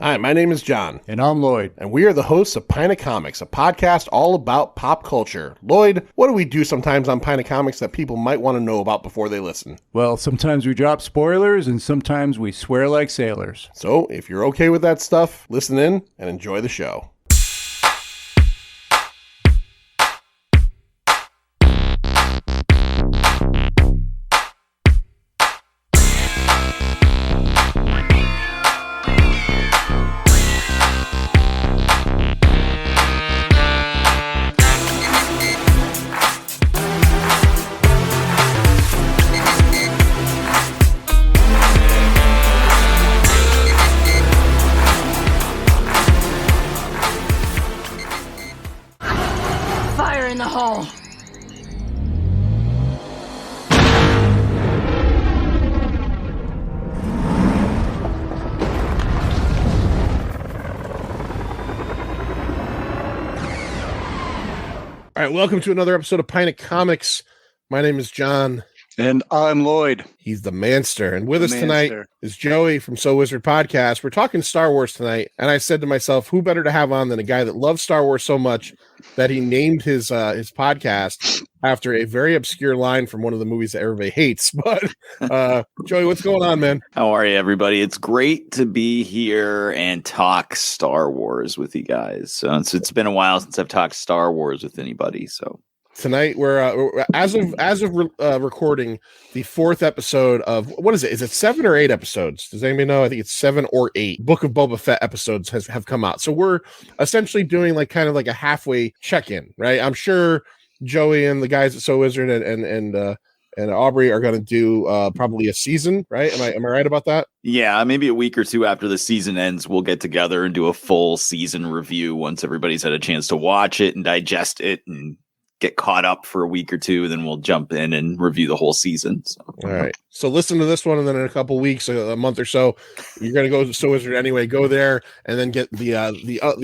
Hi, my name is John. And I'm Lloyd. And we are the hosts of Pint of Comics, a podcast all about pop culture. Lloyd, what do we do sometimes on Pint of Comics that people might want to know about before they listen? Well, sometimes we drop spoilers and sometimes we swear like sailors. So, if you're okay with that stuff, listen in and enjoy the show. Fire in the hole! All right, welcome to another episode of Pint of Comics. My name is John. And I'm Lloyd. He's the Manster. And with us tonight is Joey from So Wizard Podcast. We're talking Star Wars tonight. And I said to myself, who better to have on than a guy that loves Star Wars so much that he named his podcast after a very obscure line from one of the movies that everybody hates. But Joey, what's going on, man? How are you, everybody? It's great to be here and talk Star Wars with you guys. So it's been a while since I've talked Star Wars with anybody. So tonight we're as of recording the fourth episode of, what is it? Is it 7 or 8 episodes? Does anybody know? I think it's 7 or 8 Book of Boba Fett episodes have come out. So we're essentially doing like kind of like a halfway check-in, right? I'm sure Joey and the guys at So Wizard and Aubrey are going to do probably a season, right? Am I right about that? Yeah, maybe a week or two after the season ends, we'll get together and do a full season review once everybody's had a chance to watch it and digest it and get caught up for a week or two. Then we'll jump in and review the whole season. So. All right. So listen to this one, and then in a couple weeks, a month or so, you're going to go to So Wizard anyway. Go there and then get the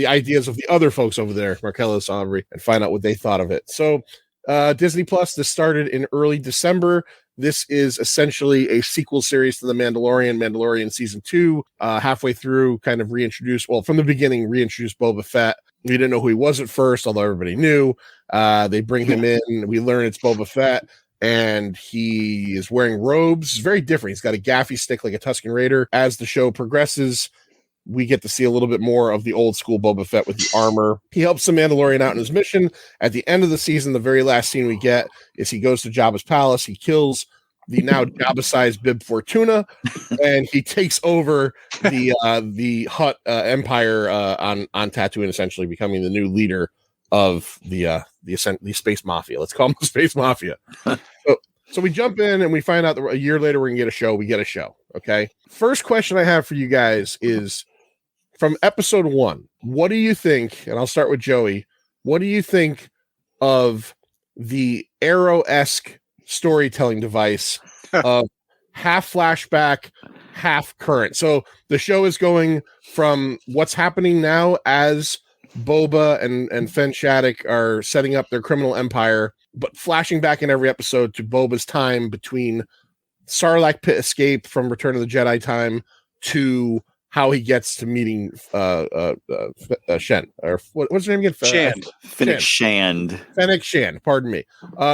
ideas of the other folks over there, Marcellus, Aubrey, and find out what they thought of it. So Disney Plus, this started in early December. This is essentially a sequel series to The Mandalorian season 2, halfway through, kind of from the beginning, reintroduced Boba Fett. We didn't know who he was at first, although everybody knew. They bring him in. We learn it's Boba Fett, and he is wearing robes. It's very different. He's got a gaffy stick like a Tusken Raider. As the show progresses, we get to see a little bit more of the old school Boba Fett with the armor. He helps the Mandalorian out in his mission. At the end of the season, the very last scene we get is he goes to Jabba's palace. He kills the now Jabba-sized Bib Fortuna, and he takes over the Hutt empire on Tatooine, essentially becoming the new leader of the space mafia. Let's call them the space mafia. So we jump in and we find out that a year later we're gonna get a show. We get a show. Okay. First question I have for you guys is from episode 1. What do you think? And I'll start with Joey. What do you think of the Arrow-esque storytelling device of half flashback, half current? So the show is going from what's happening now as Boba and Fenn Shattuck are setting up their criminal empire, but flashing back in every episode to Boba's time between Sarlacc pit escape from Return of the Jedi time to how he gets to meeting Shen, or what's her name again? Shand. Fennec Shand. Pardon me.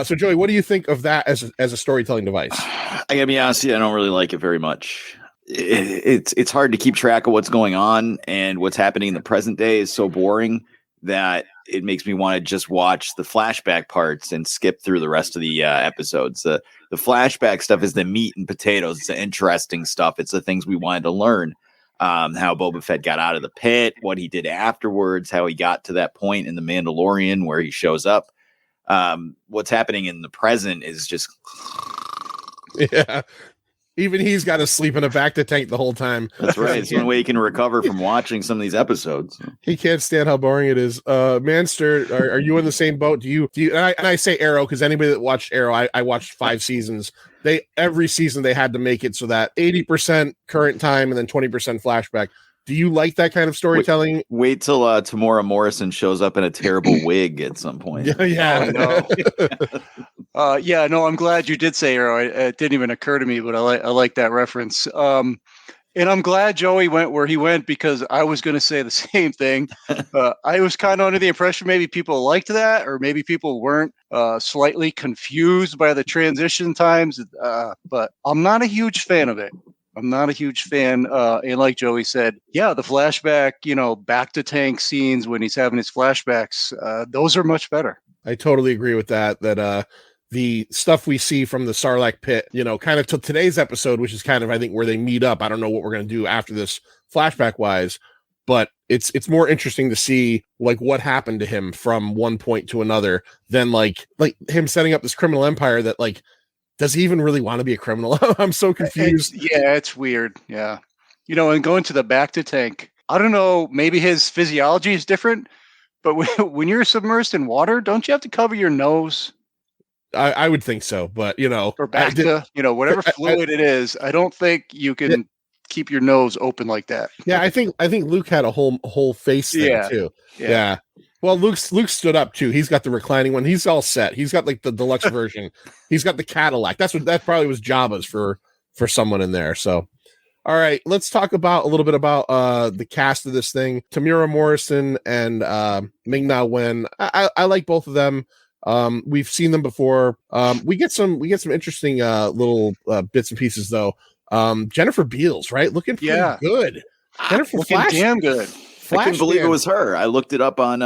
So Joey, what do you think of that as a storytelling device? I gotta be honest, I don't really like it very much. It's hard to keep track of what's going on, and what's happening in the present day is so boring that it makes me want to just watch the flashback parts and skip through the rest of the episodes. The flashback stuff is the meat and potatoes. It's the interesting stuff. It's the things we wanted to learn. How Boba Fett got out of the pit, what he did afterwards, how he got to that point in The Mandalorian where he shows up. What's happening in the present is just... Yeah. Even he's got to sleep in a bacta tank the whole time. That's right. It's the only way he can recover from watching some of these episodes. He can't stand how boring it is. Manster, are you in the same boat? Do you and I say Arrow because anybody that watched Arrow, I watched 5 seasons. Every season they had to make it so that 80% current time and then 20% flashback. Do you like that kind of storytelling? Wait till Tamora Morrison shows up in a terrible wig at some point. Yeah. No, I'm glad you did say Arrow. It didn't even occur to me, but I like that reference. And I'm glad Joey went where he went because I was going to say the same thing. I was kind of under the impression maybe people liked that, or maybe people weren't slightly confused by the transition times. But I'm not a huge fan of it. I'm not a huge fan. And like Joey said, yeah, the flashback, back to tank scenes when he's having his flashbacks, those are much better. I totally agree with that. The stuff we see from the Sarlacc pit, kind of to today's episode, which is kind of, I think, where they meet up. I don't know what we're going to do after this flashback wise, but it's more interesting to see like what happened to him from one point to another than like him setting up this criminal empire that like, does he even really want to be a criminal? I'm so confused. It's weird. Yeah. And going to the back to tank, I don't know, maybe his physiology is different, but when you're submersed in water, don't you have to cover your nose? I would think so, but or back to whatever fluid it is. I don't think you can keep your nose open like that. Yeah, I think Luke had a whole face thing too. Yeah. Well, Luke stood up too. He's got the reclining one. He's all set. He's got like the deluxe version. He's got the Cadillac. That probably was Jabba's for someone in there. So, all right, let's talk a little bit about the cast of this thing. Tamira Morrison and Ming-Na Wen. I like both of them. We've seen them before. We get some interesting little bits and pieces though. Jennifer Beals, right? Looking pretty good. Jennifer looking damn good. I couldn't believe it was her. I looked it up on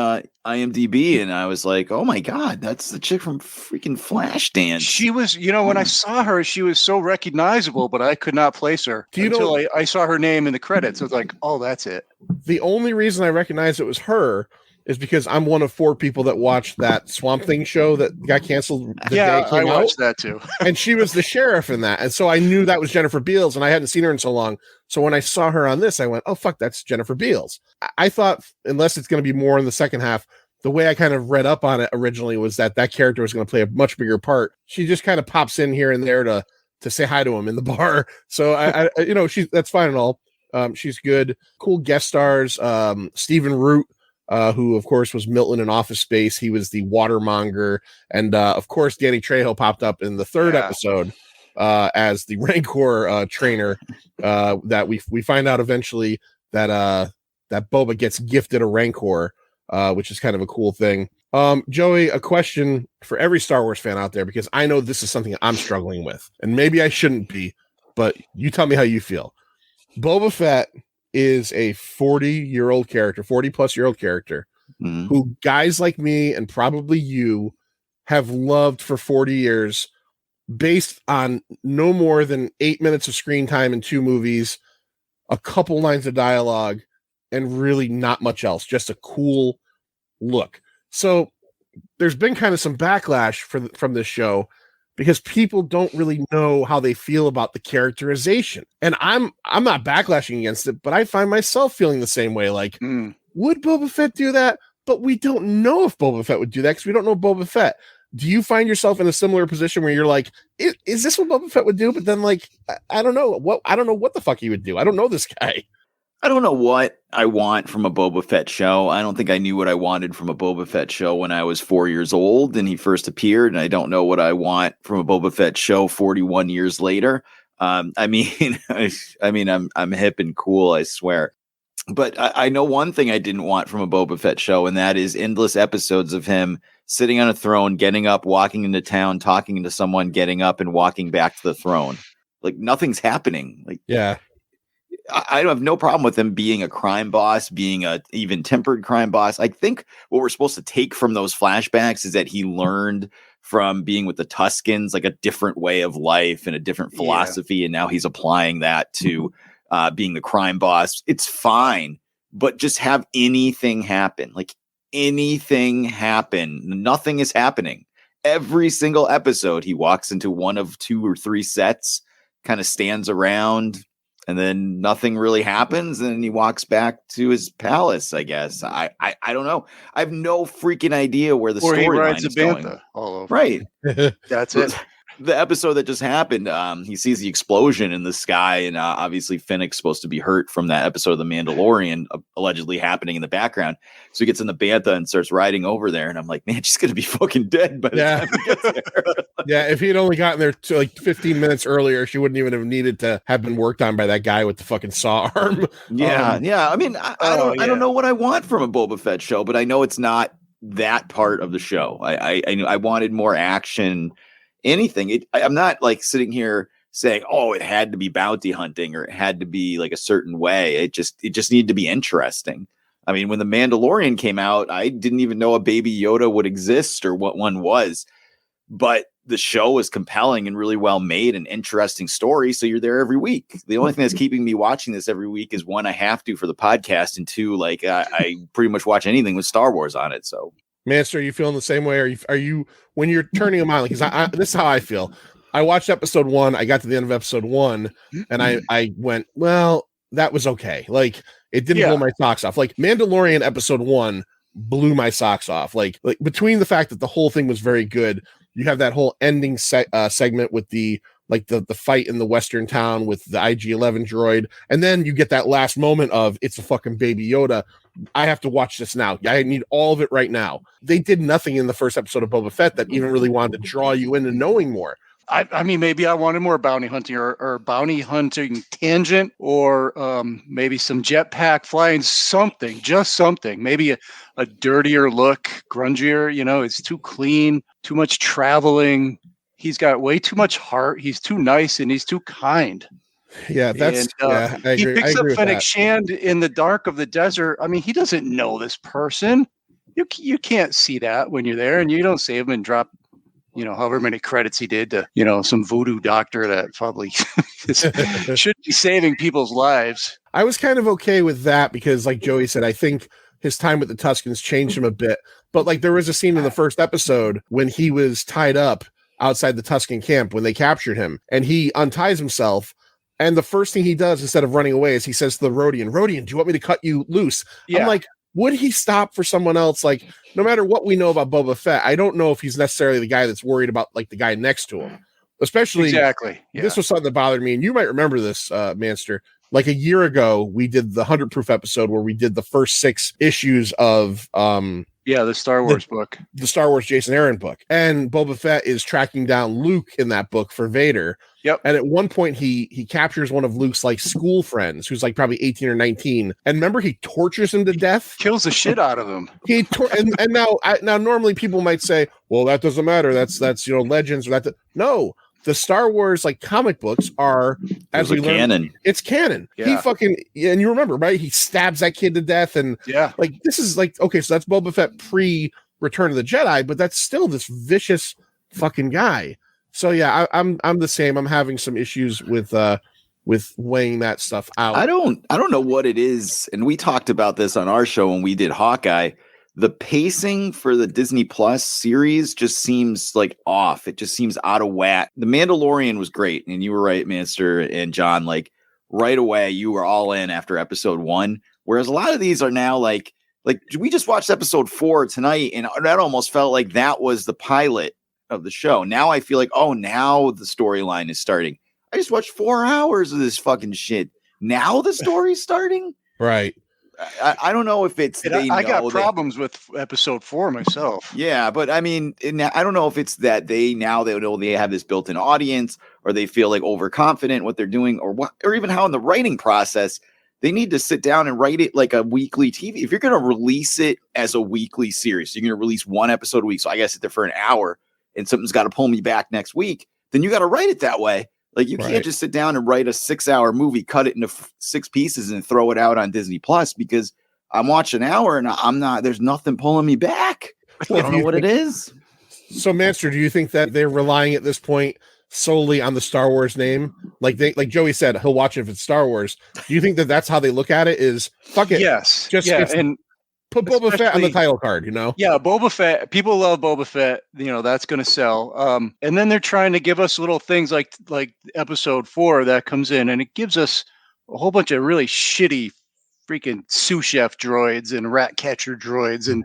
IMDb and I was like, oh my God, that's the chick from freaking Flashdance. She was, when I saw her, she was so recognizable, but I could not place her until I saw her name in the credits. I was like, oh, that's it. The only reason I recognized it was her is because I'm one of 4 people that watched that Swamp Thing show that got canceled the day it came out. I watched that too. And she was the sheriff in that. And so I knew that was Jennifer Beals and I hadn't seen her in so long. So when I saw her on this, I went, oh, fuck, that's Jennifer Beals. I thought, unless it's going to be more in the second half, the way I kind of read up on it originally was that character was going to play a much bigger part. She just kind of pops in here and there to say hi to him in the bar. So I that's fine and all. She's good. Cool guest stars. Stephen Root, who of course was Milton in Office Space. He was the watermonger, and of course Danny Trejo popped up in the 3rd episode as the Rancor trainer. That we find out eventually that Boba gets gifted a Rancor, which is kind of a cool thing. Joey, a question for every Star Wars fan out there, because I know this is something I'm struggling with, and maybe I shouldn't be, but you tell me how you feel. Boba Fett is a 40-year-old character, 40-plus-year-old character, who guys like me and probably you have loved for 40 years based on no more than 8 minutes of screen time in 2 movies, a couple lines of dialogue, and really not much else, just a cool look. So there's been kind of some backlash from this show because people don't really know how they feel about the characterization. And I'm not backlashing against it, but I find myself feeling the same way. Like, would Boba Fett do that? But we don't know if Boba Fett would do that because we don't know Boba Fett. Do you find yourself in a similar position where you're like, is this what Boba Fett would do? But then like, I don't know what the fuck he would do. I don't know this guy. I don't know what I want from a Boba Fett show. I don't think I knew what I wanted from a Boba Fett show when I was 4 years old and he first appeared. And I don't know what I want from a Boba Fett show 41 years later. I'm hip and cool, I swear. But I know one thing I didn't want from a Boba Fett show, and that is endless episodes of him sitting on a throne, getting up, walking into town, talking to someone, getting up and walking back to the throne. Like nothing's happening. Like, yeah. I have no problem with him being a crime boss, being a even tempered crime boss. I think what we're supposed to take from those flashbacks is that he learned from being with the Tuskens, like a different way of life and a different philosophy. And now he's applying that to being the crime boss. It's fine, but just have anything happen. Like anything happen. Nothing is happening. Every single episode, he walks into one of 2 or 3 sets, kind of stands around, and then nothing really happens, and he walks back to his palace, I guess. I don't know. I have no freaking idea where the storyline is going. All over. Right. That's it. the episode that just happened, he sees the explosion in the sky, and obviously Finnick's supposed to be hurt from that episode of The Mandalorian allegedly happening in the background. So he gets in the bantha and starts riding over there, and I'm like, man, she's gonna be fucking dead by the time he gets there. Yeah, if he had only gotten there to like 15 minutes earlier, she wouldn't even have needed to have been worked on by that guy with the fucking saw arm. Yeah. I mean, I don't know what I want from a Boba Fett show, but I know it's not that part of the show. I wanted more action. Anything. I'm not like sitting here saying, "Oh, it had to be bounty hunting or it had to be like a certain way." It just needed to be interesting. I mean, when The Mandalorian came out, I didn't even know a Baby Yoda would exist or what one was. But the show was compelling and really well made, an interesting story. So you're there every week. The only thing that's keeping me watching this every week is one, I have to for the podcast, and two, like I pretty much watch anything with Star Wars on it. So. Manster, are you feeling the same way? Are you when you're turning them on? Because this is how I feel. I watched episode 1. I got to the end of episode 1, and I went, well, that was okay. Like it didn't blow my socks off. Like Mandalorian episode 1 blew my socks off. Like between the fact that the whole thing was very good, you have that whole ending segment with the fight in the western town with the IG-11 droid, and then you get that last moment of it's a fucking Baby Yoda. I have to watch this now. I need all of it right now. They did nothing in the first episode of Boba Fett that even really wanted to draw you into knowing more. I mean, maybe I wanted more bounty hunting or bounty hunting tangent, or maybe some jetpack flying, something, just something. Maybe a dirtier look, grungier. You know, it's too clean, too much traveling. He's got way too much heart. He's too nice and he's too kind. Yeah, that's I agree. He picks up Fennec that. Shand in the dark of the desert. I mean, he doesn't know this person. You can't see that when you're there, and you don't save him and drop, however many credits he did to, some voodoo doctor that probably should be saving people's lives. I was kind of okay with that because, like Joey said, I think his time with the Tuskens changed him a bit. But like there was a scene in the first episode when he was tied up outside the Tusken camp when they captured him, and he unties himself. And the first thing he does instead of running away is he says to the Rodian, do you want me to cut you loose? Yeah. I'm like, would he stop for someone else? Like, no matter what we know about Boba Fett, I don't know if he's necessarily the guy that's worried about like the guy next to him. Especially, exactly. Yeah. This was something that bothered me, and you might remember this, Manster. Like a year ago, we did the 100 Proof episode where we did the first 6 issues of the Star Wars book, the Star Wars Jason Aaron book, and Boba Fett is tracking down Luke in that book for Vader. Yep. And at one point, he captures one of Luke's like school friends, who's like probably 18 or 19. And remember, he tortures him to death. Kills the shit out of him. And now normally people might say, well, that doesn't matter. That's legends or that. No. The Star Wars like comic books are, as we learn, canon. It's canon. Yeah. And you remember, right? He stabs that kid to death, and like this is like okay, so that's Boba Fett pre Return of the Jedi, but that's still this vicious fucking guy. So yeah, I'm the same. I'm having some issues with weighing that stuff out. I don't know what it is, and we talked about this on our show when we did Hawkeye. The pacing for the Disney Plus series just seems like off. It just seems out of whack. The Mandalorian was great, and you were right, Manster and John. Like right away, you were all in after episode 1. Whereas a lot of these are now like we just watched episode 4 tonight, and that almost felt like that was the pilot of the show. Now I feel like, oh, now the storyline is starting. I just watched 4 hours of this fucking shit. Now the story's starting, right? I don't know if it's I got problems with episode 4 myself. Yeah, but I mean, I don't know if it's that they know they have this built-in audience, or they feel like overconfident what they're doing, or what, or even how in the writing process they need to sit down and write it like a weekly TV. If you're going to release it as a weekly series, you're going to release 1 episode a week. So I guess sit there for an hour, and something's got to pull me back next week. Then you got to write it that way. Like you can't just sit down and write a 6-hour movie, cut it into 6 pieces and throw it out on Disney Plus, because I'm watching an hour and there's nothing pulling me back. I don't know what it is. So Manster, do you think that they're relying at this point solely on the Star Wars name? Like Joey said, he'll watch it if it's Star Wars. Do you think that that's how they look at it? Is fuck it. Yes. And put Boba Fett on the title card, Yeah, Boba Fett. People love Boba Fett. That's going to sell. And then they're trying to give us little things like episode 4 that comes in, and it gives us a whole bunch of really shitty freaking sous chef droids and rat catcher droids. And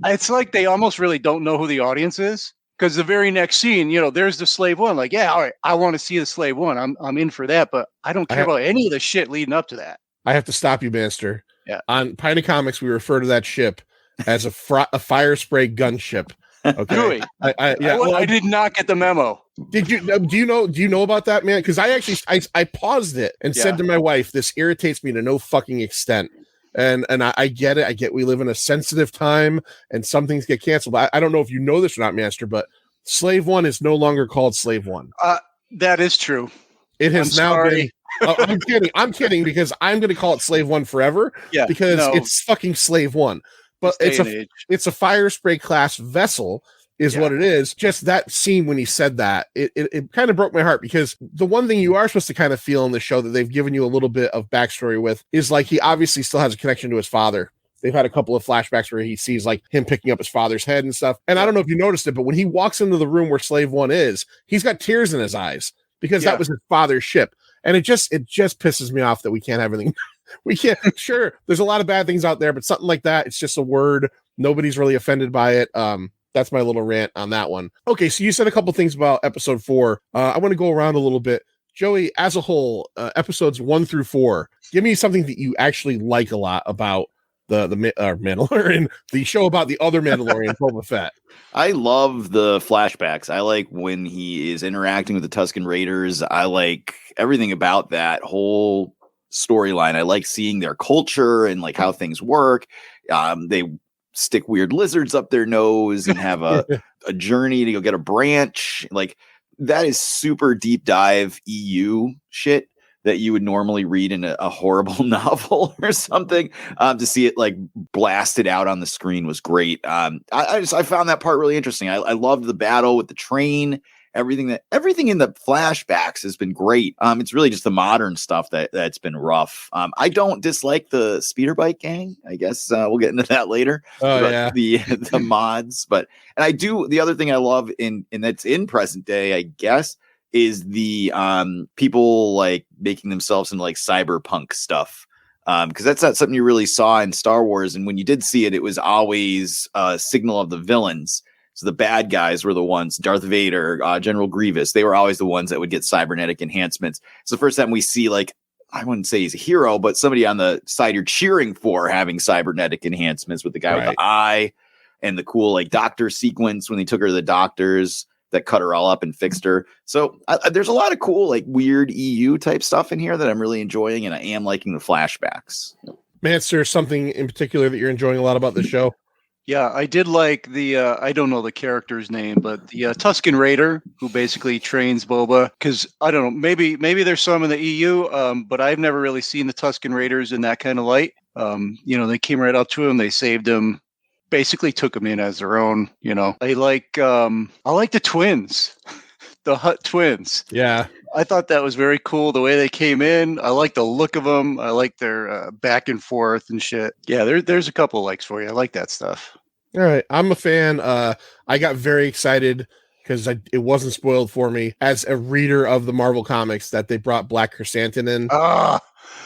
it's like they almost really don't know who the audience is. Because the very next scene, there's the Slave One. Like, yeah, all right, I want to see the Slave One. I'm in for that, but I don't care about any of the shit leading up to that. I have to stop you, Master. Yeah. On Pine Comics, we refer to that ship as a fire spray gunship. Okay. Really? I did not get the memo. Did you? Do you know about that, man? Because I actually I paused it and said to my wife, "This irritates me to no fucking extent." And I get it. I get we live in a sensitive time, and some things get canceled. I don't know if you know this or not, Master, but Slave One is no longer called Slave One. That is true. It has been. I'm kidding because I'm going to call it Slave One forever. Yeah, because it's fucking Slave One. But it's a fire spray class vessel is what it is. Just that scene when he said that, it kind of broke my heart, because the one thing you are supposed to kind of feel in the show that they've given you a little bit of backstory with is like he obviously still has a connection to his father. They've had a couple of flashbacks where he sees like him picking up his father's head and stuff. And I don't know if you noticed it, but when he walks into the room where Slave One is, he's got tears in his eyes because that was his father's ship. And it just pisses me off that we can't have everything. We can't. Sure, there's a lot of bad things out there, but something like that, it's just a word. Nobody's really offended by it. That's my little rant on that one. Okay, so you said a couple things about episode 4. I want to go around a little bit. Joey, as a whole, episodes 1 through 4, give me something that you actually like a lot about the Mandalorian, the show about the other Mandalorian, Boba Fett. I love the flashbacks. I like when he is interacting with the Tusken Raiders. I like everything about that whole storyline. I like seeing their culture and like how things work. They stick weird lizards up their nose and have a journey to go get a branch. Like, that is super deep dive EU shit that you would normally read in a horrible novel or something. To see it like blasted out on the screen was great. I found that part really interesting. I loved the battle with the train. Everything in the flashbacks has been great. It's really just the modern stuff that's been rough. I don't dislike the speeder bike gang. I guess we'll get into that later. Oh yeah, the mods. But and I do the other thing I love in that's in present day, I guess, is the people like making themselves into like cyberpunk stuff. Because that's not something you really saw in Star Wars, and when you did see it, it was always a signal of the villains. So the bad guys were the ones, Darth Vader, General Grievous, they were always the ones that would get cybernetic enhancements. It's the first time we see, like, I wouldn't say he's a hero, but somebody on the side you're cheering for having cybernetic enhancements, with the guy with the eye and the cool like doctor sequence when they took her to the doctors that cut her all up and fixed her. So there's a lot of cool, like weird EU type stuff in here that I'm really enjoying. And I am liking the flashbacks. Manster, something in particular that you're enjoying a lot about the show? Yeah, I did like the, I don't know the character's name, but the Tusken Raider, who basically trains Boba. Because, I don't know, maybe there's some in the EU, but I've never really seen the Tusken Raiders in that kind of light. They came right up to him, they saved him, basically took him in as their own, I like the twins, the Hutt twins. Yeah. I thought that was very cool, the way they came in. I like the look of them. I like their back and forth and shit. Yeah, there's a couple of likes for you. I like that stuff. All right. I'm a fan. I got very excited because it wasn't spoiled for me as a reader of the Marvel comics that they brought Black Chrysanthemum in.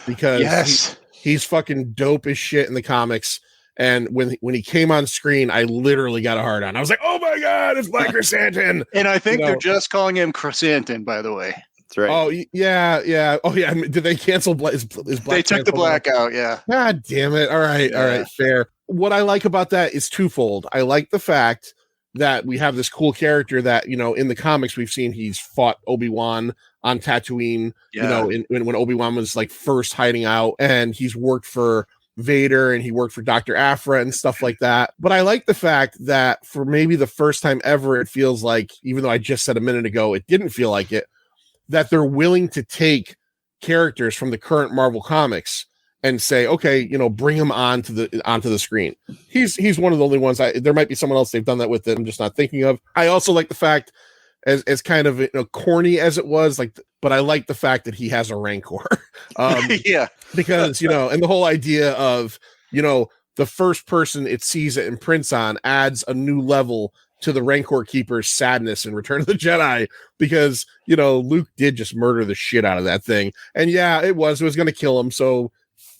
Because he's fucking dope as shit in the comics. And when he came on screen, I literally got a hard on. I was like, "Oh my god, it's Black Chrysanthemum!" And I think they're just calling him Chrysanthemum, by the way. That's right. Oh yeah. Oh yeah. Did they cancel is Black? They took the black out. Yeah. God damn it. All right. Fair. What I like about that is twofold. I like the fact that we have this cool character that, in the comics we've seen he's fought Obi-Wan on Tatooine. When Obi-Wan was like first hiding out, and he's worked for Vader and he worked for Dr. Aphra and stuff like that. But I like the fact that for maybe the first time ever, it feels like, even though I just said a minute ago it didn't feel like it, that they're willing to take characters from the current Marvel comics and say, okay, bring him onto the screen. He's one of the only ones. There might be someone else they've done that with that I'm just not thinking of. I also like the fact, as kind of corny as it was, but I like the fact that he has a rancor. Because and the whole idea of the first person it sees it imprints on adds a new level to the Rancor Keeper's sadness in Return of the Jedi, because Luke did just murder the shit out of that thing, and it was going to kill him, so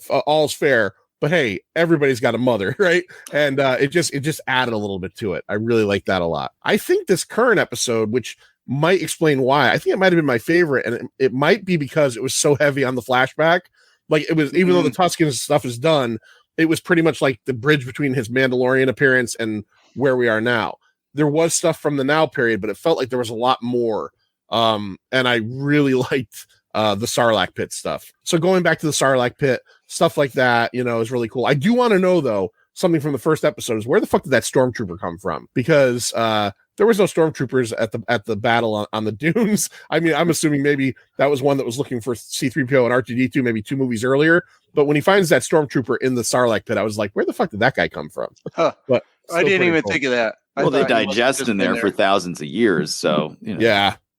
all's fair. but hey, everybody's got a mother, right? And it just added a little bit to it. I really like that a lot. I think this current episode, which might explain why, I think it might have been my favorite, and it might be because it was so heavy on the flashback. Like, it was, even though the Tusken stuff is done, it was pretty much like the bridge between his Mandalorian appearance and where we are now. There was stuff from the now period, but it felt like there was a lot more. And I really liked the Sarlacc pit stuff. So going back to the Sarlacc pit, stuff like that, is really cool. I do want to know, though, something from the first episode is, where the fuck did that stormtrooper come from? Because there was no stormtroopers at the battle on the dunes. I mean, I'm assuming maybe that was one that was looking for C-3PO and R2-D2 maybe 2 movies earlier. But when he finds that stormtrooper in the Sarlacc pit, I was like, where the fuck did that guy come from? Huh. But I didn't even think of that. Well, they digest in there for thousands of years, so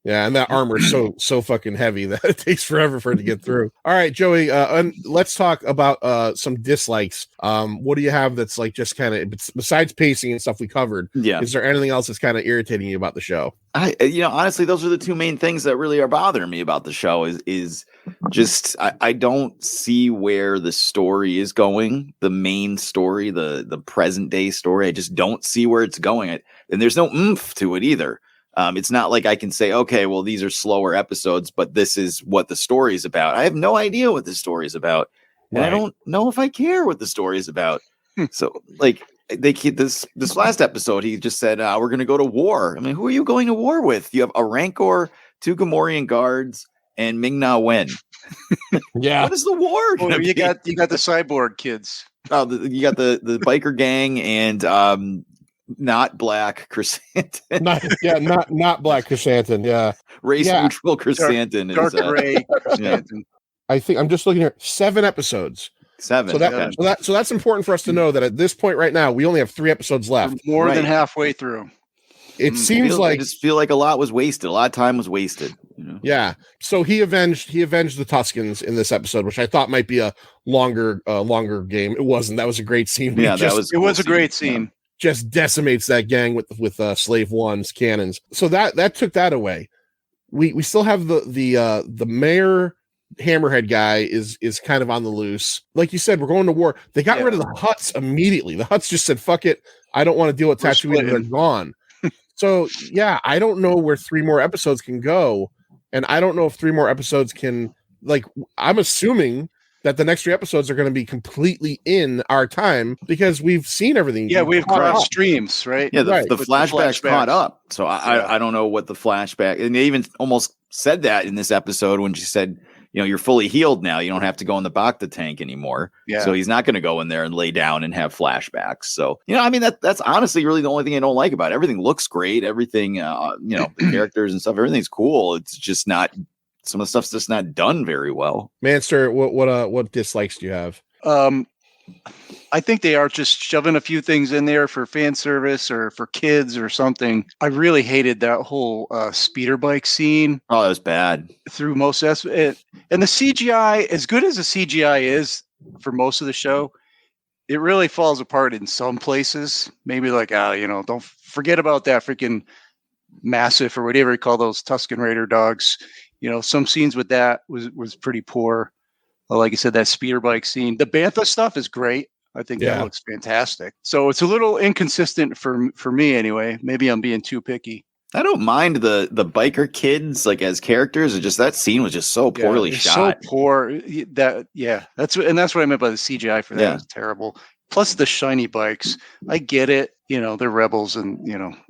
Yeah, and that armor is so fucking heavy that it takes forever for it to get through. All right, Joey, let's talk about some dislikes. What do you have that's like just kind of, besides pacing and stuff we covered? Yeah. Is there anything else that's kind of irritating you about the show? Honestly, those are the 2 main things that really are bothering me about the show. Is just I don't see where the story is going. The main story, the present day story, I just don't see where it's going. And there's no oomph to it either. It's not like I can say, okay, well, these are slower episodes, but this is what the story is about. I have no idea what the story is about. And I don't know if I care what the story is about. So, like, they keep this last episode, he just said, we're going to go to war. I mean, who are you going to war with? You have a Rancor, 2 Gamorrean guards, and Ming-Na Wen. Yeah. What is the war? You got the cyborg kids. Oh, you got the biker gang and not black chrysanthemum. not black chrysanthemum. Yeah, race neutral chrysanthemum. Dark gray chrysanthemum. I think I'm just looking here. 7 episodes. 7. So that's important for us to know that at this point right now we only have 3 episodes left. We're more than halfway through. It seems I just feel like a lot was wasted. A lot of time was wasted. Yeah. So he avenged the Tuskens in this episode, which I thought might be a longer game. It wasn't. That was a great scene. Yeah, it was a great scene. Yeah. Just decimates that gang with Slave One's cannons. So that took that away. We still have the mayor Hammerhead guy is kind of on the loose. Like you said, we're going to war. They got rid of the Hutts immediately. The Hutts just said, "Fuck it, I don't want to deal with Tatooine." They're gone. So I don't know where 3 more episodes can go, and I don't know if 3 more episodes can. Like, I'm assuming that the next 3 episodes are going to be completely in our time because we've seen everything. Yeah, we've crossed streams, right? Yeah, the flashbacks caught up. So I don't know what the flashback, and they even almost said that in this episode when she said, you're fully healed now. You don't have to go in the Bacta tank anymore. Yeah. So he's not going to go in there and lay down and have flashbacks. So, I mean, that's honestly really the only thing I don't like about it. Everything looks great. Everything, the characters and stuff, everything's cool. It's just not, some of the stuff's just not done very well. Manster, what dislikes do you have? I think they are just shoving a few things in there for fan service or for kids or something. I really hated that whole speeder bike scene. Oh, that was bad. Through most of it. And the CGI, as good as the CGI is for most of the show, it really falls apart in some places. Maybe like, don't forget about that freaking Massive or whatever you call those Tusken Raider dogs. Some scenes with that was pretty poor. Like I said, that speeder bike scene. The Bantha stuff is great. I think that looks fantastic. So it's a little inconsistent for me anyway. Maybe I'm being too picky. I don't mind the biker kids like as characters. It just that scene was just so poorly shot. So poor. That's what I meant by the CGI for that. It was terrible. Plus the shiny bikes. I get it. They're rebels and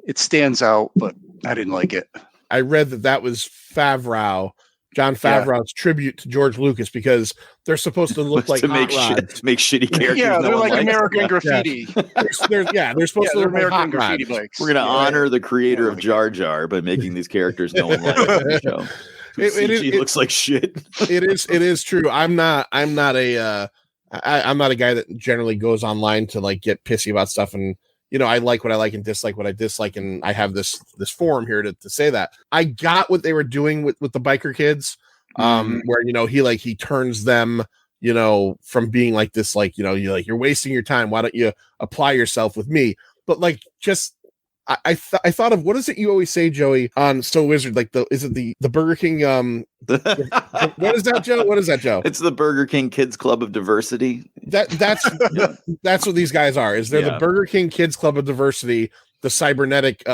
it stands out, but I didn't like it. I read that was John Favreau's tribute to George Lucas because they're supposed to look like to make shitty characters. Yeah, they're like American Graffiti. They're supposed to look like American Graffiti bikes. We're gonna honor the creator of Jar Jar by making these characters no one likes on the show. CG looks like shit. It is true. I'm not a guy that generally goes online to like get pissy about stuff and. I like what I like and dislike what I dislike, and I have this forum here to say that. I got what they were doing with the biker kids, where he turns them, from being like this, like you're wasting your time. Why don't you apply yourself with me? But like, just I thought of, what is it you always say, Joey, on So Wizard? Like is it the Burger King? What is that, Joe? What is that, Joe? It's the Burger King Kids Club of Diversity. That's what these guys are. Is they're the Burger King Kids Club of Diversity, the cybernetic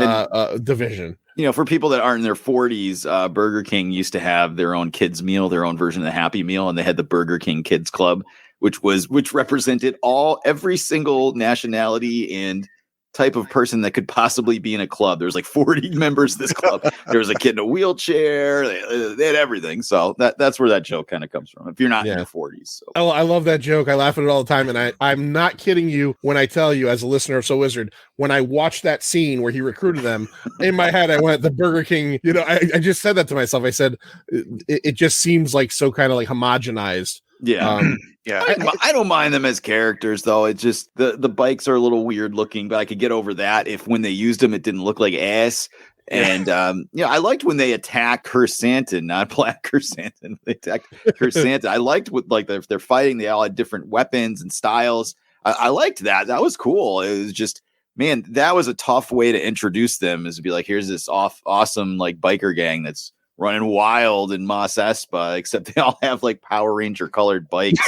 division. For people that aren't in their 40s, Burger King used to have their own kids meal, their own version of the Happy Meal, and they had the Burger King Kids Club, which represented every single nationality and type of person that could possibly be in a club. There's like 40 members of this club. There was a kid in a wheelchair. They had everything. So that's where that joke kind of comes from. If you're not in your 40s. So. Oh, I love that joke. I laugh at it all the time. And I'm not kidding you when I tell you, as a listener of So Wizard, when I watched that scene where he recruited them, in my head, I went, the Burger King, I just said that to myself. I said, it just seems like so kind of like homogenized. Yeah. I don't mind them as characters, though. It's just the bikes are a little weird looking, but I could get over that if when they used them, it didn't look like ass. And I liked when they attacked Hersantin, not Black Hersantin. They attacked Hersantin. I liked if they're fighting, they all had different weapons and styles. I liked that. That was cool. It was just, man, that was a tough way to introduce them, is to be like, here's this awesome like biker gang that's running wild in Mos Espa, except they all have like Power Ranger colored bikes.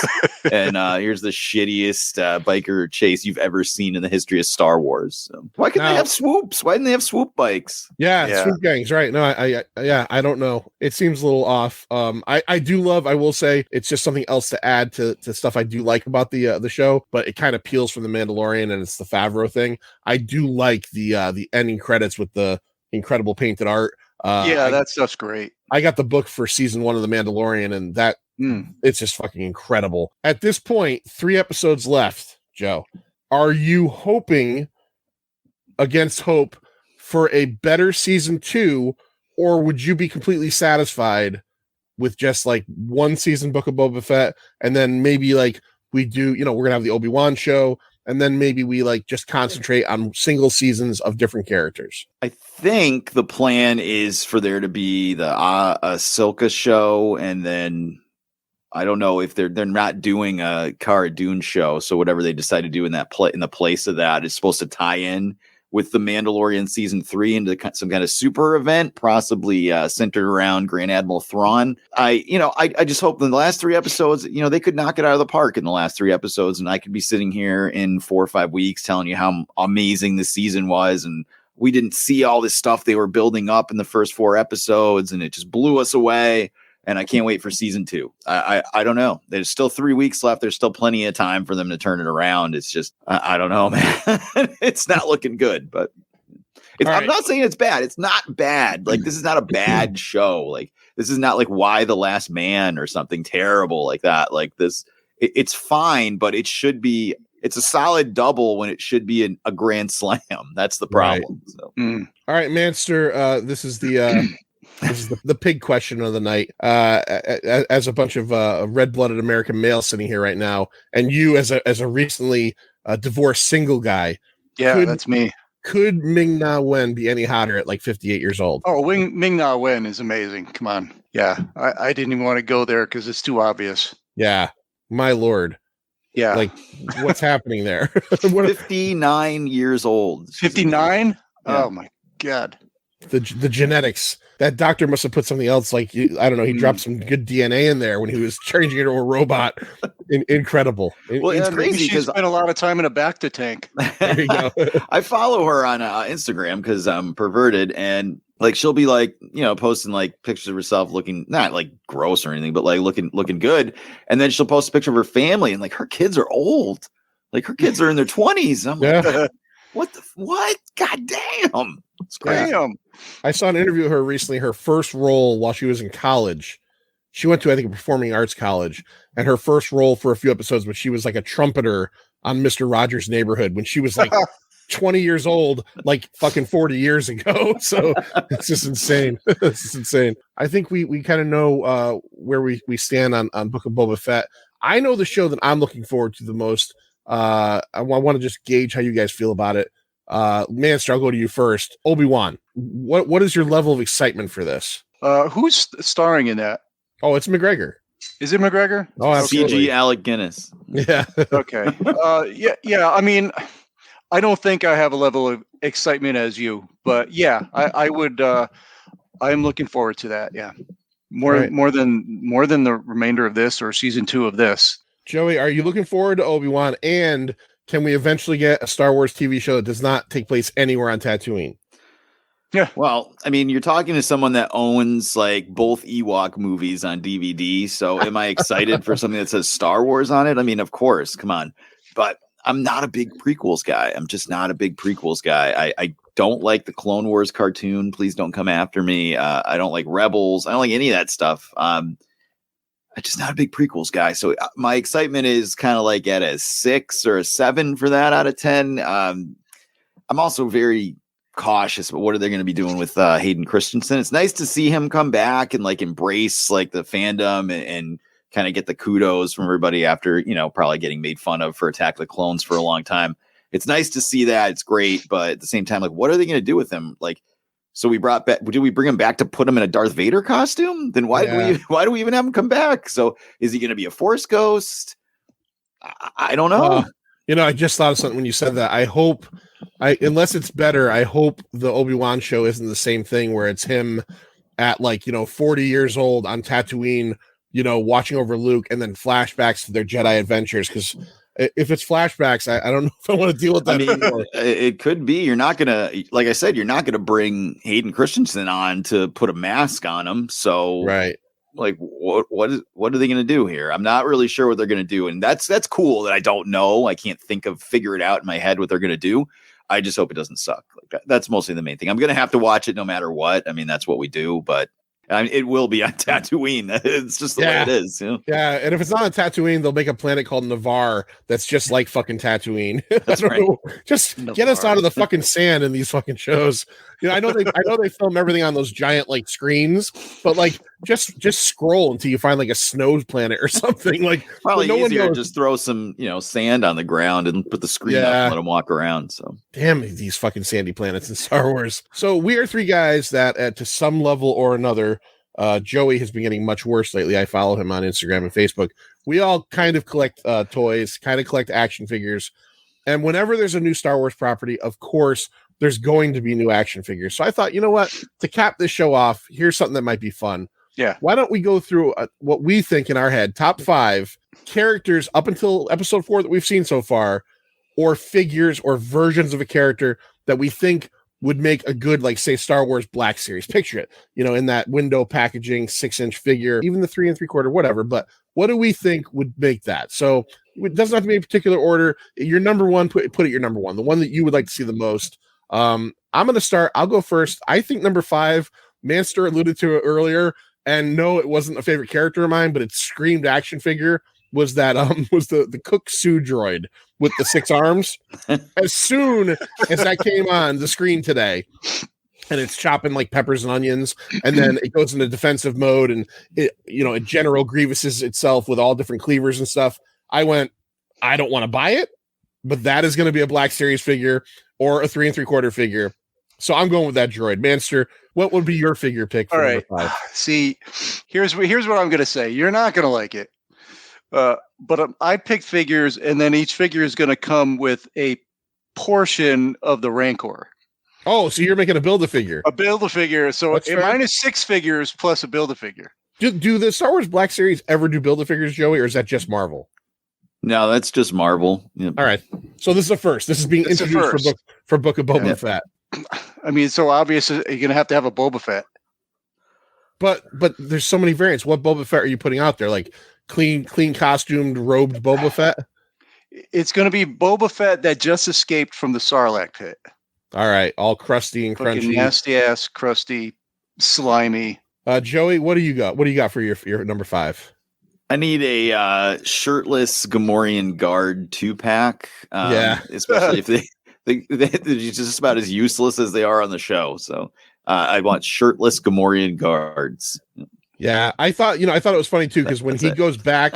And here's the shittiest biker chase you've ever seen in the history of Star Wars. So why couldn't they have swoops? Why didn't they have swoop bikes? Yeah. Swoop gangs, right? No, I don't know. It seems a little off. I do love, I will say, it's just something else to add to stuff I do like about the show, but it kind of peels from the Mandalorian, and it's the Favreau thing. I do like the ending credits with the incredible painted art. That stuff's great. I got the book for season 1 of The Mandalorian, and that it's just fucking incredible. At this point, 3 episodes left, Joe. Are you hoping against hope for a better season 2, or would you be completely satisfied with just like one season Book of Boba Fett, and then maybe like we do, we're gonna have the Obi-Wan show, and then maybe we like just concentrate on single seasons of different characters? I think the plan is for there to be the Ahsoka show, and then I don't know if they're not doing a Cara Dune show. So whatever they decide to do in that in the place of that is supposed to tie in with the Mandalorian season 3 into some kind of super event, possibly centered around Grand Admiral Thrawn. I just hope in the last 3 episodes, they could knock it out of the park in the last 3 episodes, and I could be sitting here in 4 or 5 weeks telling you how amazing this season was, and we didn't see all this stuff they were building up in the first 4 episodes, and it just blew us away. And I can't wait for season 2. I don't know. There's still 3 weeks left. There's still plenty of time for them to turn it around. It's just, I don't know, man. It's not looking good, but I'm not saying it's bad. It's not bad. Like, this is not a bad show. Like, this is not like Why the Last Man or something terrible like that. Like this, it's fine, but it should be, it's a solid double when it should be a grand slam. That's the problem. Right. So. All right, Manster, this is the pig question of the night. As a bunch of red-blooded American males sitting here right now, and you as a recently divorced single guy. Yeah, that's me. Could Ming-Na Wen be any hotter at like 58 years old? Oh, Ming-Na Wen is amazing. Come on. Yeah, I didn't even want to go there because it's too obvious. Yeah, my lord. Yeah. Like, what's happening there? 59 years old. 59? Yeah. Oh, my God. The genetics. That doctor must have put something else, like, I don't know, he dropped some good DNA in there when he was changing it to a robot. Incredible. Well, it's crazy because she spent a lot of time in a Bacta tank. There you go. I follow her on Instagram because I'm perverted, and like she'll be like, posting like pictures of herself looking not like gross or anything, but like looking good, and then she'll post a picture of her family, and like her kids are old, like her kids are in their 20s. I'm like, what? God damn. It's crazy. Damn. I saw an interview with her recently. Her first role while she was in college, she went to, I think, a performing arts college, and her first role for a few episodes, but she was like a trumpeter on Mr. Rogers' Neighborhood when she was like 20 years old, like fucking 40 years ago. So it's just insane. It's just insane. I think we kind of know where we stand on Book of Boba Fett. I know the show that I'm looking forward to the most. I want to just gauge how you guys feel about it. Manster, I'll go to you first. Obi-Wan, what is your level of excitement for this? Who's starring in that? Oh, it's McGregor. Is it McGregor? Oh, absolutely. CG Alec Guinness. Yeah. Okay. Yeah. I mean, I don't think I have a level of excitement as you, but yeah, I would. I'm looking forward to that. Yeah, Right. more than the remainder of this or season 2 of this. Joey, are you looking forward to Obi-Wan? And can we eventually get a Star Wars TV show that does not take place anywhere on Tatooine? Yeah. Well, I mean, you're talking to someone that owns like both Ewok movies on DVD. So am I excited for something that says Star Wars on it? I mean, of course, come on. But I'm not a big prequels guy. I'm just not a big prequels guy. I don't like the Clone Wars cartoon. Please don't come after me. I don't like Rebels. I don't like any of that stuff. I'm just not a big prequels guy. So my excitement is kind of like at a 6 or a 7 for that out of 10. I'm also very cautious about what are they going to be doing with Hayden Christensen. It's nice to see him come back and like embrace like the fandom and kind of get the kudos from everybody after, probably getting made fun of for Attack of the Clones for a long time. It's nice to see that. It's great. But at the same time, like, what are they going to do with him? Like, so did we bring him back to put him in a Darth Vader costume? Then why do we even have him come back? So is he going to be a Force ghost? I don't know. I just thought of something when you said that. I hope, unless it's better, I hope the Obi-Wan show isn't the same thing where it's him at 40 years old on Tatooine, watching over Luke, and then flashbacks to their Jedi adventures. Because if it's flashbacks, I don't know if I want to deal with that anymore. It could be. You're not gonna, like I said, you're not gonna bring Hayden Christensen on to put a mask on him. So right. Like what are they going to do here? I'm not really sure what they're going to do. And that's cool that I don't know. I can't figure it out in my head what they're going to do. I just hope it doesn't suck. Like that's mostly the main thing. I'm going to have to watch it no matter what. I mean, that's what we do, but it will be on Tatooine. It's just the way it is. Yeah. And if it's not on Tatooine, they'll make a planet called Navarre that's just like fucking Tatooine. That's right. Just get us out of the fucking sand in these fucking shows. I know they film everything on those giant like screens, but like just scroll until you find like a snow planet or something. Like probably easier just throw some sand on the ground and put the screen up and let them walk around. So damn these fucking sandy planets in Star Wars. So we are three guys that to some level or another, Joey has been getting much worse lately. I follow him on Instagram and Facebook. We all kind of collect toys, kind of collect action figures, and whenever there's a new Star Wars property, of course there's going to be new action figures. So I thought, you know what, to cap this show off, here's something that might be fun. Yeah. Why don't we go through what we think in our head, top 5 characters up until episode 4 that we've seen so far, or figures or versions of a character that we think would make a good, like, say, Star Wars Black Series. Picture it, in that window packaging, 6-inch figure, even the 3 3/4, whatever. But what do we think would make that? So it doesn't have to be in particular order. Your number one, put it your number one, the one that you would like to see the most. I'm going to start. I'll go first. I think number 5, Manster alluded to it earlier, and no, it wasn't a favorite character of mine, but it screamed action figure, was that was the Cook Sue droid with the 6 arms. As soon as that came on the screen today, and it's chopping like peppers and onions, and then it goes into defensive mode, and it General Grievous's itself with all different cleavers and stuff. I went, I don't want to buy it, but that is going to be a Black Series figure or a 3 3/4 figure. So I'm going with that droid. Manster, what would be your figure pick for number 5? See, here's what I'm going to say. You're not going to like it. But I picked figures, and then each figure is going to come with a portion of the Rancor. Oh, so you're making a Build-A-Figure. A Build-A-Figure. So mine is 6 figures plus a Build-A-Figure. Do the Star Wars Black Series ever do Build-A-Figures, Joey, or is that just Marvel? No, that's just Marvel. Yep. All right. So this is a first. This is being introduced for Book of Boba Fett. I mean, it's so obvious you're going to have a Boba Fett. But there's so many variants. What Boba Fett are you putting out there? Like clean costumed, robed Boba Fett? It's going to be Boba Fett that just escaped from the Sarlacc pit. All right. All crusty and crunchy. Nasty ass, crusty, slimy. Joey, what do you got? What do you got for your number 5? I need a shirtless Gamorrean guard 2-pack. Especially if they're just about as useless as they are on the show. So I want shirtless Gamorrean guards. Yeah, I thought it was funny too, because when he goes back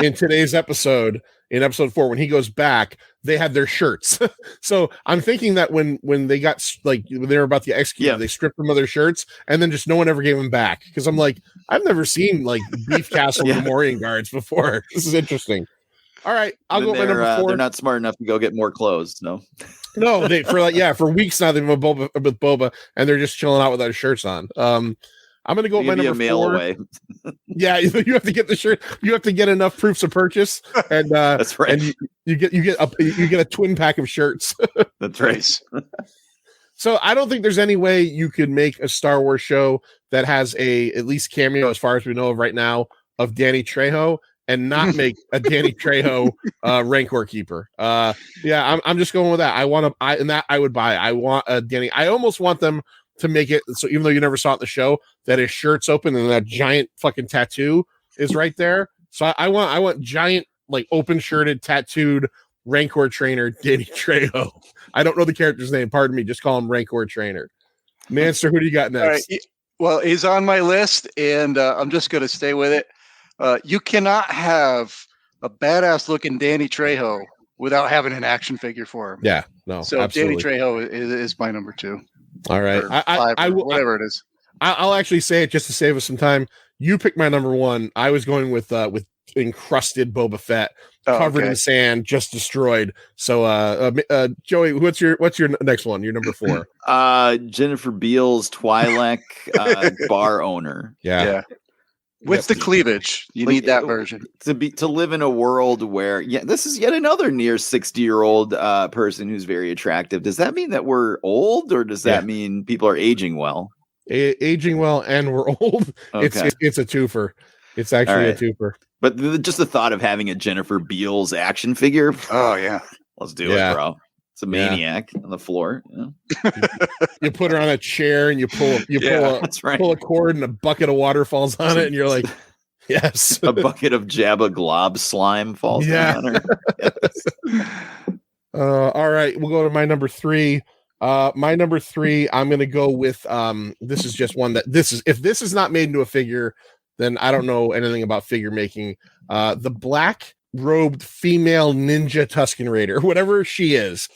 in today's episode, in episode 4, when he goes back, they had their shirts. So I'm thinking that when they got when they were about to execute, they stripped them of their shirts, and then just no one ever gave them back. Because I'm like, I've never seen like Beef Castle Gamorrean guards before. This is interesting. All right, I'll go with my They're, number 4. they're not smart enough to go get more clothes. No. No, they for weeks now they've been with Boba, and they're just chilling out without shirts on. I'm gonna go with my Maybe number a mail 4. away. Yeah, you have to get the shirt. You have to get enough proofs of purchase, and That's right. And you get a twin pack of shirts. That's right. So I don't think there's any way you could make a Star Wars show that has a at least cameo, as far as we know of right now, of Danny Trejo, and not make a Danny Trejo Rancor keeper. Yeah, I'm just going with that. I would buy. I want a Danny. I almost want them to make it so, even though you never saw it in the show, that his shirt's open and that giant fucking tattoo is right there. So I want giant, like, open shirted, tattooed Rancor trainer Danny Trejo. I don't know the character's name. Pardon me. Just call him Rancor trainer. Manster, who do you got next? All right. Well, he's on my list, and I'm just going to stay with it. You cannot have a badass looking Danny Trejo without having an action figure for him. Yeah, no. So absolutely. Danny Trejo is my number 2. All right, I will, whatever it is. I'll actually say it just to save us some time. You picked my number 1. I was going with encrusted Boba Fett, covered in sand, just destroyed. So, Joey, what's your next one? Your number 4? Jennifer Beals, Twi'lek, bar owner. Yeah. With the cleavage, you need that version to live in a world where this is yet another near 60-year-old person who's very attractive. Does that mean that we're old, or does that mean people are aging well? Aging well, and we're old. Okay. It's a twofer. It's actually a twofer. But just the thought of having a Jennifer Beals action figure. Oh yeah, let's do it, bro. It's a maniac on the floor. You put her on a chair and you pull a cord and a bucket of water falls on it, and you're like, yes. A bucket of Jabba Glob slime falls down on her. Yes. All right, we'll go to my number 3. My number 3, I'm gonna go with this is just one that if this is not made into a figure, then I don't know anything about figure making. The black robed female ninja Tusken Raider, whatever she is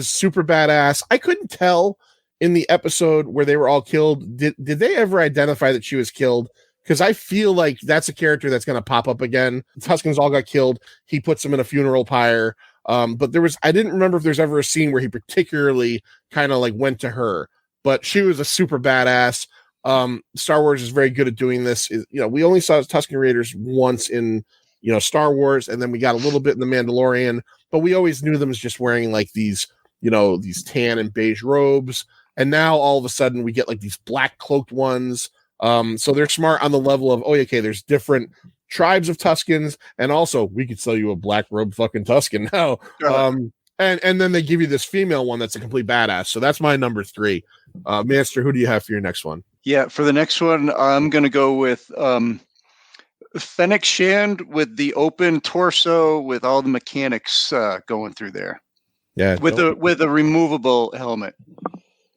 super badass. I couldn't tell in the episode where they were all killed. Did they ever identify that she was killed? Because I feel like that's a character that's going to pop up again. The Tuskens all got killed. He puts them in a funeral pyre. But I didn't remember if there's ever a scene where he particularly kind of like went to her, but she was a super badass. Star Wars is very good at doing this. We only saw Tusken Raiders once in, Star Wars, and then we got a little bit in The Mandalorian, but we always knew them as just wearing like these tan and beige robes. And now all of a sudden we get like these black cloaked ones. So they're smart on the level of, there's different tribes of Tuskens, and also we could sell you a black robe fucking Tusken now. And then they give you this female one that's a complete badass. So that's my number 3. Master, who do you have for your next one? Yeah, for the next one, I'm going to go with Fennec Shand with the open torso with all the mechanics going through there. Yeah, with a removable helmet.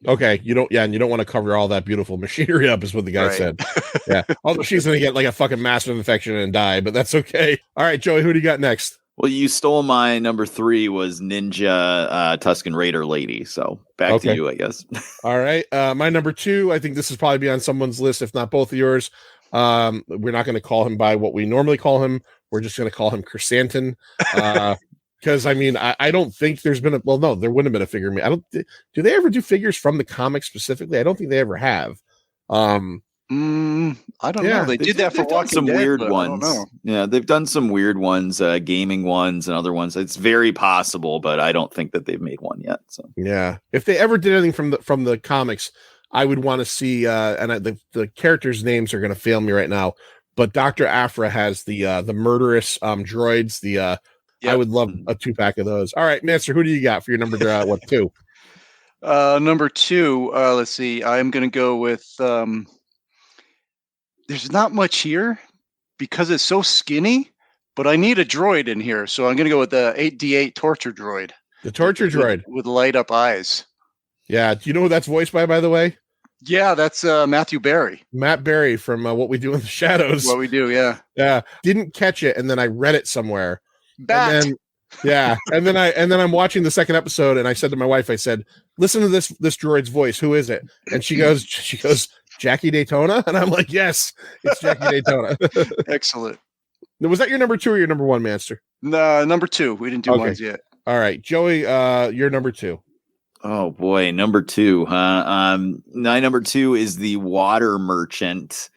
Okay, you don't want to cover all that beautiful machinery up, is what the guy said. Yeah, although she's going to get like a fucking massive infection and die, but that's okay. All right, Joey, who do you got next? Well, you stole my number 3 was Ninja Tusken Raider lady. So back to you, I guess. All right. My number 2, I think this is probably be on someone's list, if not both of yours. We're not going to call him by what we normally call him. We're just going to call him Chrysanthemum. Because I don't think there's been no, there wouldn't have been a figure. Do they ever do figures from the comics specifically? I don't think they ever have. I don't know. They did that for Walking some Dead, weird but ones. I don't know. Yeah, they've done some weird ones, gaming ones and other ones. It's very possible, but I don't think that they've made one yet. So yeah, if they ever did anything from the comics, I would want to see. The characters' names are going to fail me right now, but Dr. Aphra has the murderous droids. I would love a 2-pack of those. All right, Master, who do you got for your number 2? Number 2. Let's see. I'm going to go with. There's not much here because it's so skinny, but I need a droid in here. So I'm going to go with the 8D8 torture droid. The torture droid. With light up eyes. Yeah. Do you know who that's voiced by the way? Yeah, that's Matthew Berry. Matt Berry from What We Do in the Shadows. What We Do, yeah. Yeah. Didn't catch it, and then I read it somewhere. Bat. And then I'm watching the second episode, and I said to my wife, I said, listen to this droid's voice. Who is it? And she goes, Jackie Daytona? And I'm like, yes, it's Jackie Daytona. Excellent. Was that your number 2 or your number 1, Manster? No, number 2. We didn't do Okay. ones yet. All right, Joey, you're number 2. Oh boy, number 2, huh? My number 2 is the water merchant.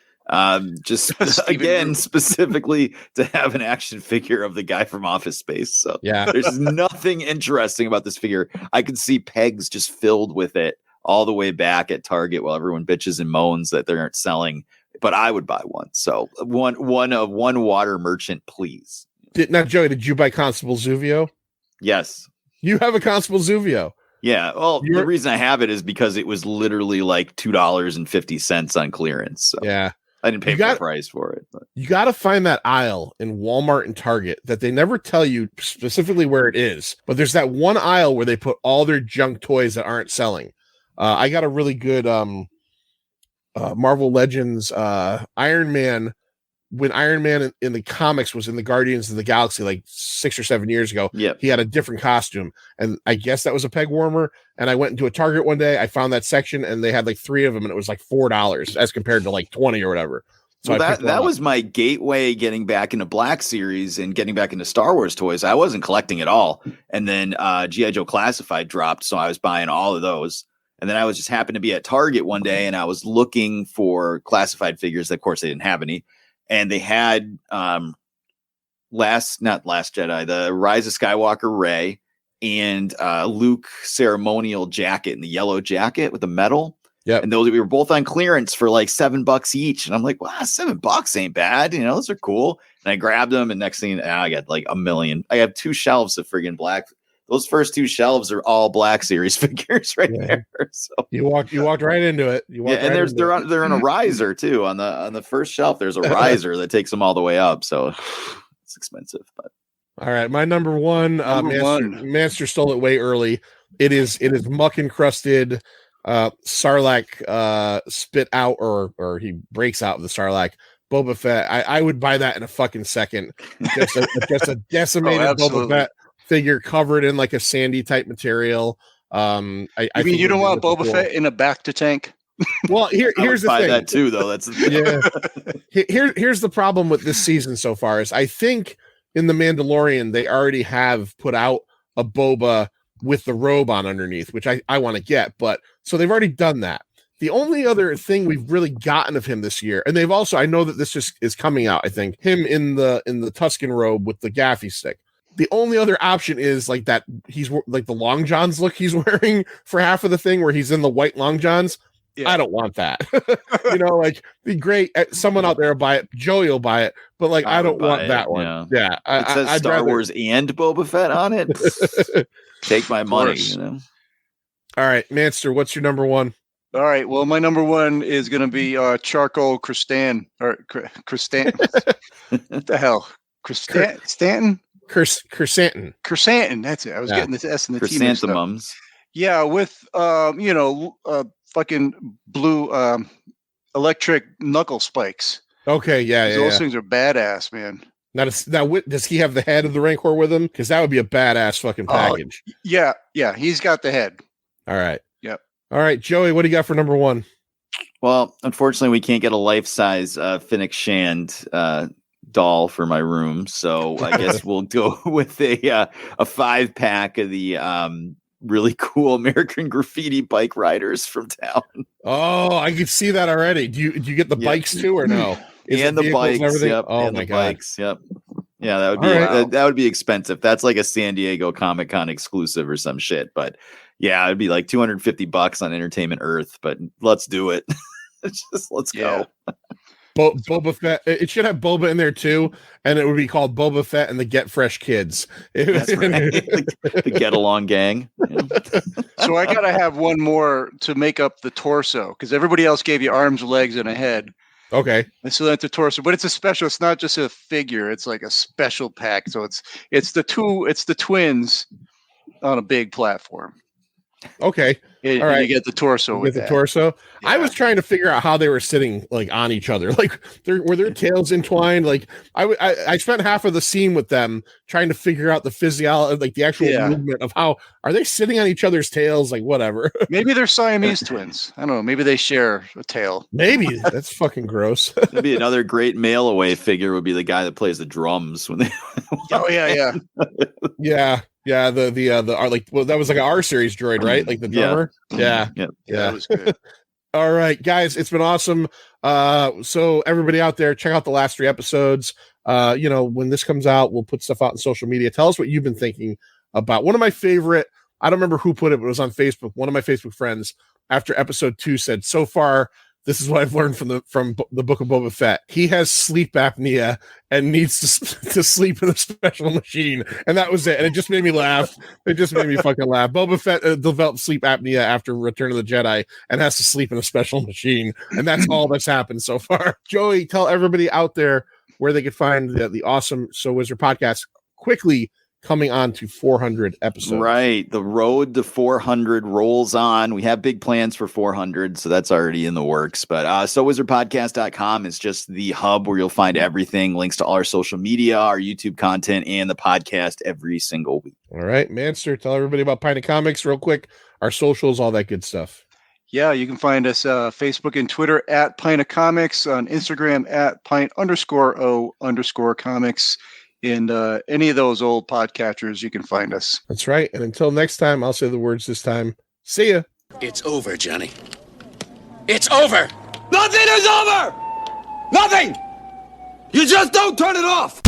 Just again, specifically to have an action figure of the guy from Office Space. So Yeah. there's nothing interesting about this figure. I could see pegs just filled with it all the way back at Target while everyone bitches and moans that they aren't selling. But I would buy one. So one water merchant, please. Now, Joey, did you buy Constable Zuvio? Yes. You have a Constable Zuvio. Yeah. Well, the reason I have it is because it was literally like $2.50 on clearance. So yeah. I didn't pay full price for it. But. You got to find that aisle in Walmart and Target that they never tell you specifically where it is. But there's that one aisle where they put all their junk toys that aren't selling. I got a really good Marvel Legends Iron Man. When Iron Man in the comics was in the Guardians of the Galaxy like 6 or 7 years ago, he had a different costume. And I guess that was a peg warmer. And I went into a Target one day. I found that section and they had like 3 of them. And it was like $4 as compared to like 20 or whatever. So well, that was my gateway getting back into Black Series and getting back into Star Wars toys. I wasn't collecting at all. And then G.I. Joe Classified dropped. So I was buying all of those. And then I was just happened to be at Target one day and I was looking for classified figures. Of course, they didn't have any. And they had not Last Jedi, the Rise of Skywalker Rey and Luke ceremonial jacket and the yellow jacket with the metal. Yeah. And those we were both on clearance for like $7 each. And I'm like, wow, $7 ain't bad. You know, those are cool. And I grabbed them. And next thing I got like a million. I have 2 shelves of friggin' black. Those first 2 shelves are all Black Series figures there. So you walked right into it. And they're in a riser too on the first shelf. There's a riser that takes them all the way up. So it's expensive. But all right, my number one, Master stole it way early. It is muck encrusted Sarlacc spit out or he breaks out of the Sarlacc. Boba Fett. I would buy that in a fucking second. Just a decimated Boba Fett figure covered in like a sandy type material. I mean you don't want Boba Fett in a back to tank? Well, here's the thing. That too, though. That's Here's the problem with this season so far is I think in the Mandalorian they already have put out a Boba with the robe on underneath, which I want to get, but so they've already done that. The only other thing we've really gotten of him this year, and they've also, I know that this just is coming out, I think, him in the Tusken robe with the gaffy stick. The only other option is like that he's like the long johns look he's wearing for half of the thing where he's in the white long johns. Yeah. I don't want that. Like be great. Someone out there will buy it. Joey will buy it, but like I don't want that one. Yeah. It says Star Wars and Boba Fett on it. Take my money. All right, Manster, what's your number one? All right. Well, my number one is going to be Charcoal Kristan or Kristan. What the hell? Stanton? Chrysanthemum. That's it. I was getting this S and the T mixed up. Chrysanthemums. Yeah, with fucking blue electric knuckle spikes. Okay, Those things are badass, man. Now, does he have the head of the Rancor with him? Because that would be a badass fucking package. Yeah, he's got the head. All right. Yep. All right, Joey, what do you got for number one? Well, unfortunately, we can't get a life-size Finnick Shand doll for my room, so I guess we'll go with a 5-pack of the really cool American Graffiti bike riders from town. Oh, I can see that already. Do you get the bikes too, or no? And the bikes, and everything? Yep. Oh and my the god, bikes, yep. Yeah, that would be that would be expensive. That's like a San Diego Comic-Con exclusive or some shit. But yeah, it'd be like $250 on Entertainment Earth. But let's do it. Let's go. Boba Fett. It should have Boba in there too, and it would be called Boba Fett and the Get Fresh Kids. That's right. the Get Along Gang. Yeah. So I gotta have one more to make up the torso because everybody else gave you arms, legs, and a head. Okay. And so that's the torso, but it's a special. It's not just a figure. It's like a special pack. So it's the twins on a big platform. Okay. And, All and right. you get the torso With with the that. torso. I Yeah. was trying to figure out how they were sitting like on each other. Like were their tails entwined? Like I spent half of the scene with them trying to figure out the physiology, like the actual movement of how are they sitting on each other's tails, like whatever. Maybe they're Siamese twins. I don't know. Maybe they share a tail. Maybe. That's fucking gross. That'd be another great mail away figure would be the guy that plays the drums when they Oh yeah. Yeah. The like, well, that was like an R series droid, right? Like the drummer. Yeah. That was good. All right, guys, it's been awesome. So everybody out there, check out the last 3 episodes. When this comes out, we'll put stuff out on social media. Tell us what you've been thinking about. One of my favorite, I don't remember who put it, but it was on Facebook. One of my Facebook friends after episode 2 said, so far, this is what I've learned from the book of Boba Fett. He has sleep apnea and needs to sleep in a special machine. And that was it. And it just made me laugh. It just made me fucking laugh. Boba Fett developed sleep apnea after Return of the Jedi and has to sleep in a special machine. And that's all that's happened so far. Joey, tell everybody out there where they could find the awesome So Wizard podcast quickly, coming on to 400 episodes. Right. The road to 400 rolls on. We have big plans for 400, so that's already in the works. But SoWizardPodcast.com is just the hub where you'll find everything, links to all our social media, our YouTube content, and the podcast every single week. All right, Manster, tell everybody about Pint of Comics real quick, our socials, all that good stuff. Yeah, you can find us Facebook and Twitter at Pint of Comics, on Instagram at Pint_O_comics. And any of those old podcatchers, you can find us. That's right. And until next time, I'll say the words this time. See ya. It's over, Johnny. It's over! Nothing is over! Nothing! You just don't turn it off!